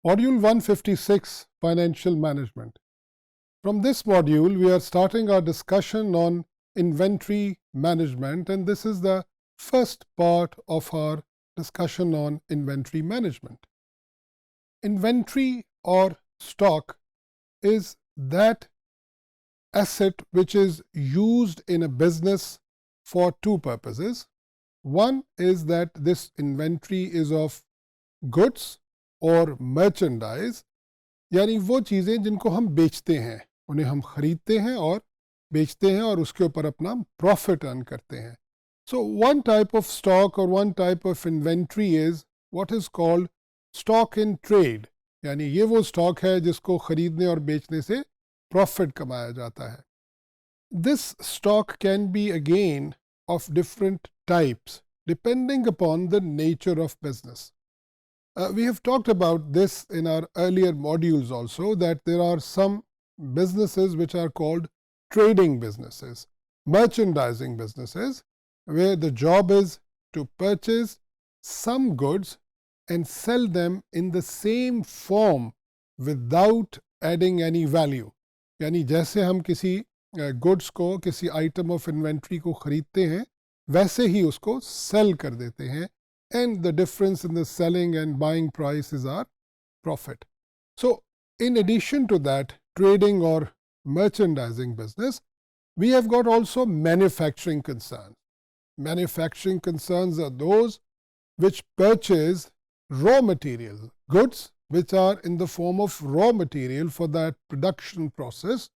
Module 156, Financial Management. From this module, we are starting our discussion on inventory management, and this is the first part of our discussion on inventory management. Inventory or stock is that asset which is used in a business for two purposes. One is that this inventory is of goods और merchandise यानी वो चीज़ें जिनको हम बेचते हैं, उन्हें हम ख़रीदते हैं और बेचते हैं और उसके ऊपर अपना प्रॉफिट अर्न करते हैं. So one type of stock और one type of inventory is what is called stock in trade, यानी ये वो स्टॉक है जिसको ख़रीदने और बेचने से प्रॉफिट कमाया जाता है. This stock can be again of different types depending upon the nature of business. We have talked about this in our earlier modules also, that there are some businesses which are called trading businesses, merchandising businesses, where the job is to purchase some goods and sell them in the same form without adding any value. यानी जैसे हम किसी goods को, किसी item of inventory को खरीदते हैं, वैसे ही उसको sell कर देते हैं. And the difference in the selling and buying price is our profit. So, in addition to that trading or merchandising business, we have got also manufacturing concerns. Manufacturing concerns are those which purchase raw material, goods which are in the form of raw material for that production process,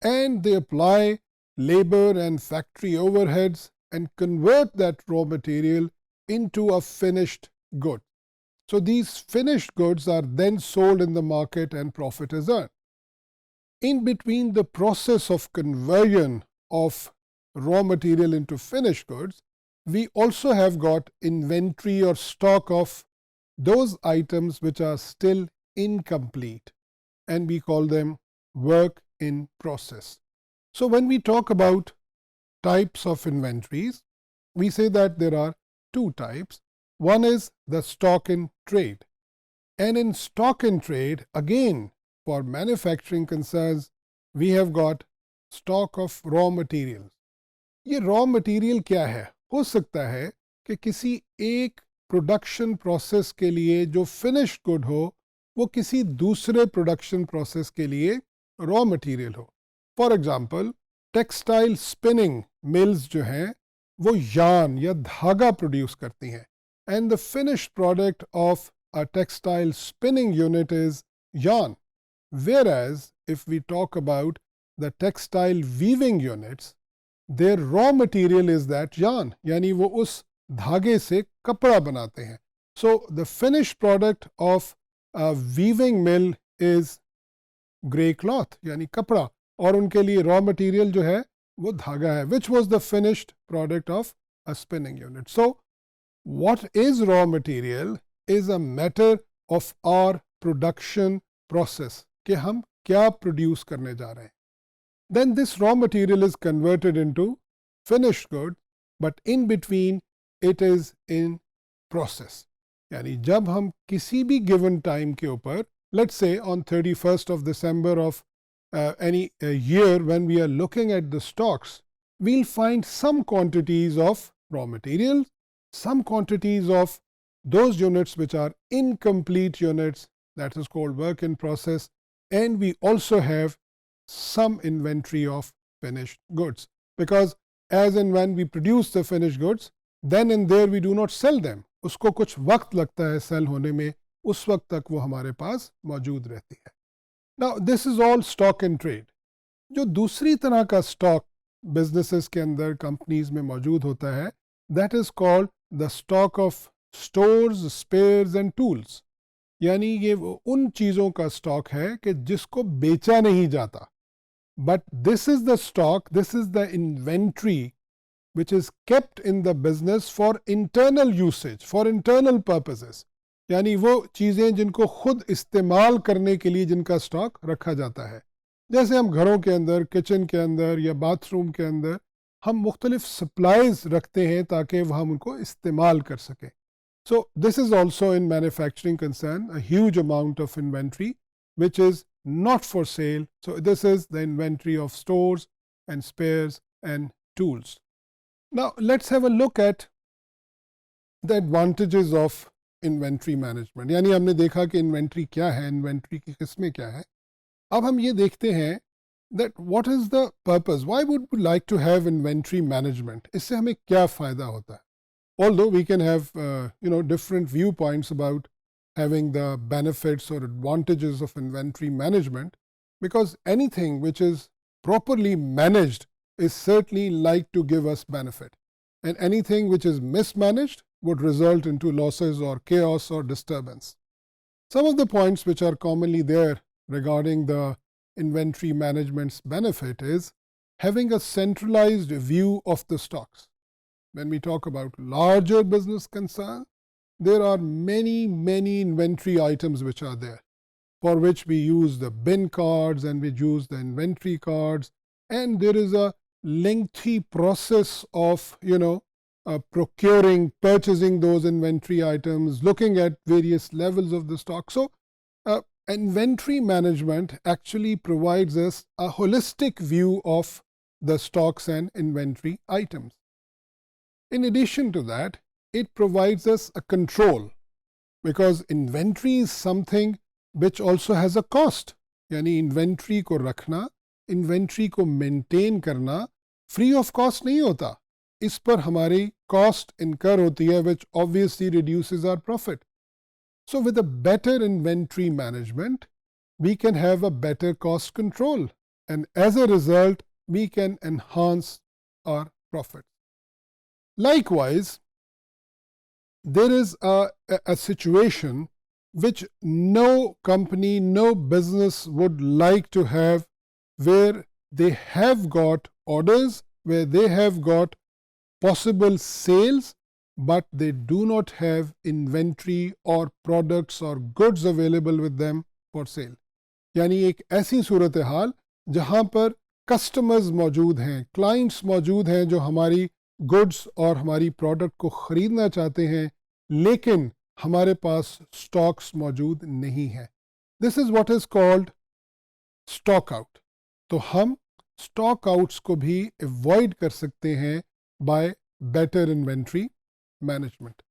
and they apply labor and factory overheads and convert that raw material into a finished good. So these finished goods are then sold in the market and profit is earned. In between the process of conversion of raw material into finished goods, we also have got inventory or stock of those items which are still incomplete, and we call them work in process. So when we talk about types of inventories, we say that there are two types. One is the stock in trade. And in stock in trade, again, for manufacturing concerns, we have got stock of raw materials. ये raw material क्या है? हो सकता है कि किसी एक production process के लिए जो फिनिश्ड गुड हो, वो किसी दूसरे प्रोडक्शन प्रोसेस के लिए रॉ मटेरियल हो. For example, textile spinning mills जो हैं वो यार्न या धागा प्रोड्यूस करती हैं, and the finished product of a textile spinning unit is yarn. Whereas if we talk about the textile weaving units, their raw material is that yarn, यानी वो उस धागे से कपड़ा बनाते हैं. So the finished product of a weaving mill is grey cloth, यानी कपड़ा, और उनके लिए raw material जो है वो धागा है, which was the finished product of a spinning unit. So what is raw material is a matter of our production process, कि हम क्या produce करने जा रहे हैं. Then this raw material is converted into finished good, but in between it is in process. यानी जब हम किसी भी given time के ऊपर, let's say on 31st of December of any year, when we are looking at the stocks, we'll find some quantities of raw materials, some quantities of those units which are incomplete units, that is called work in process, and we also have some inventory of finished goods, because as and when we produce the finished goods, then and there we do not sell them. उसको कुछ वक्त लगता है cell होने में, उस वक्त तक वो हमारे पास मौजूद रहती है. Now this is all stock in trade. जो दूसरी तरह का स्टॉक बिजनेसेस के अंदर कंपनीज में मौजूद होता है, that is called the stock of stores, spares and tools. यानी ये उन चीज़ों का स्टॉक है कि जिसको बेचा नहीं जाता. But this is the stock, this is the inventory which is kept in the business for internal usage, for internal purposes. यानी वो चीज़ें जिनको खुद इस्तेमाल करने के लिए जिनका स्टॉक रखा जाता है. जैसे हम घरों के अंदर, किचन के अंदर या बाथरूम के अंदर हम मुख्तलिफ सप्लाईज रखते हैं ताकि वह हम उनको इस्तेमाल कर सकें. So this is also in manufacturing concern, a huge amount of inventory which is not for sale. So this is the inventory of stores and spares and tools. Now let's have a look at the advantages of inventory management. यानी हमने देखा कि inventory क्या है, inventory की किस्में क्या है. अब हम ये देखते हैं that what is the purpose, why would we like to have inventory management, इससे हमें क्या फ़ायदा होता है. Although we can have different viewpoints about having the benefits or advantages of inventory management, because anything which is properly managed is certainly like to give us benefit, and anything which is mismanaged would result into losses or chaos or disturbance. Some of the points which are commonly there regarding the inventory management's benefit is having a centralized view of the stocks. When we talk about larger business concern, there are many inventory items which are there, for which we use the bin cards and we use the inventory cards, and there is a lengthy process of procuring, purchasing those inventory items, looking at various levels of the stock. So inventory management actually provides us a holistic view of the stocks and inventory items. In addition to that, it provides us a control, because inventory is something which also has a cost. यानी inventory को रखना, inventory को maintain करना free of cost नहीं होता. इस पर हमारी cost incur होती है, which obviously reduces our profit. So with a better inventory management, we can have a better cost control, and as a result, we can enhance our profit. Likewise, there is a situation which no company, no business would like to have, where they have got orders, where they have got possible sales, but they do not have inventory or products or goods available with them for sale. यानी एक ऐसी सूरत हाल जहाँ पर customers मौजूद हैं, clients मौजूद हैं जो हमारी गुड्स और हमारी प्रोडक्ट को ख़रीदना चाहते हैं, लेकिन हमारे पास स्टॉक्स मौजूद नहीं है. This is what is called stock out. तो हम स्टॉक आउट्स को भी अवॉइड कर सकते हैं by better inventory management.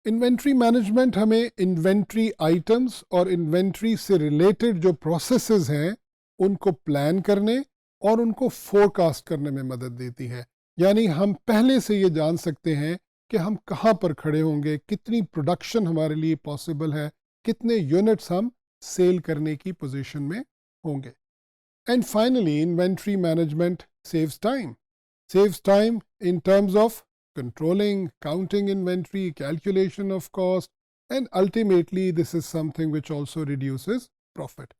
Inventory management हमें इन्वेंट्री आइटम्स और इन्वेंट्री से रिलेटेड जो प्रोसेसेस हैं उनको प्लान करने और उनको फोरकास्ट करने में मदद देती है. यानी हम पहले से ये जान सकते हैं कि हम कहाँ पर खड़े होंगे, कितनी प्रोडक्शन हमारे लिए पॉसिबल है, कितने यूनिट्स हम सेल करने की पोजीशन में होंगे. And finally inventory management saves time in terms of controlling, counting inventory, calculation of cost, and ultimately this is something which also reduces profit.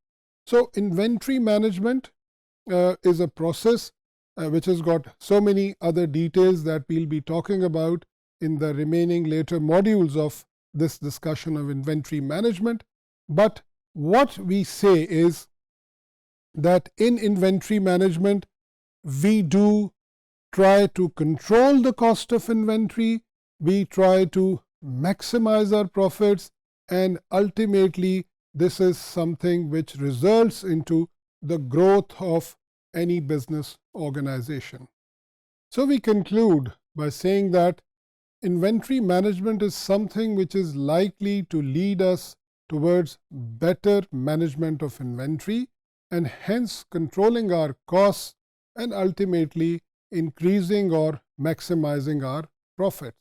So inventory management is a process which has got so many other details that we'll be talking about in the remaining later modules of this discussion of inventory management. But what we say is that in inventory management, we do try to control the cost of inventory, we try to maximize our profits, and ultimately this is something which results into the growth of any business organization. So we conclude by saying that inventory management is something which is likely to lead us towards better management of inventory, and hence controlling our costs and ultimately increasing or maximizing our profits.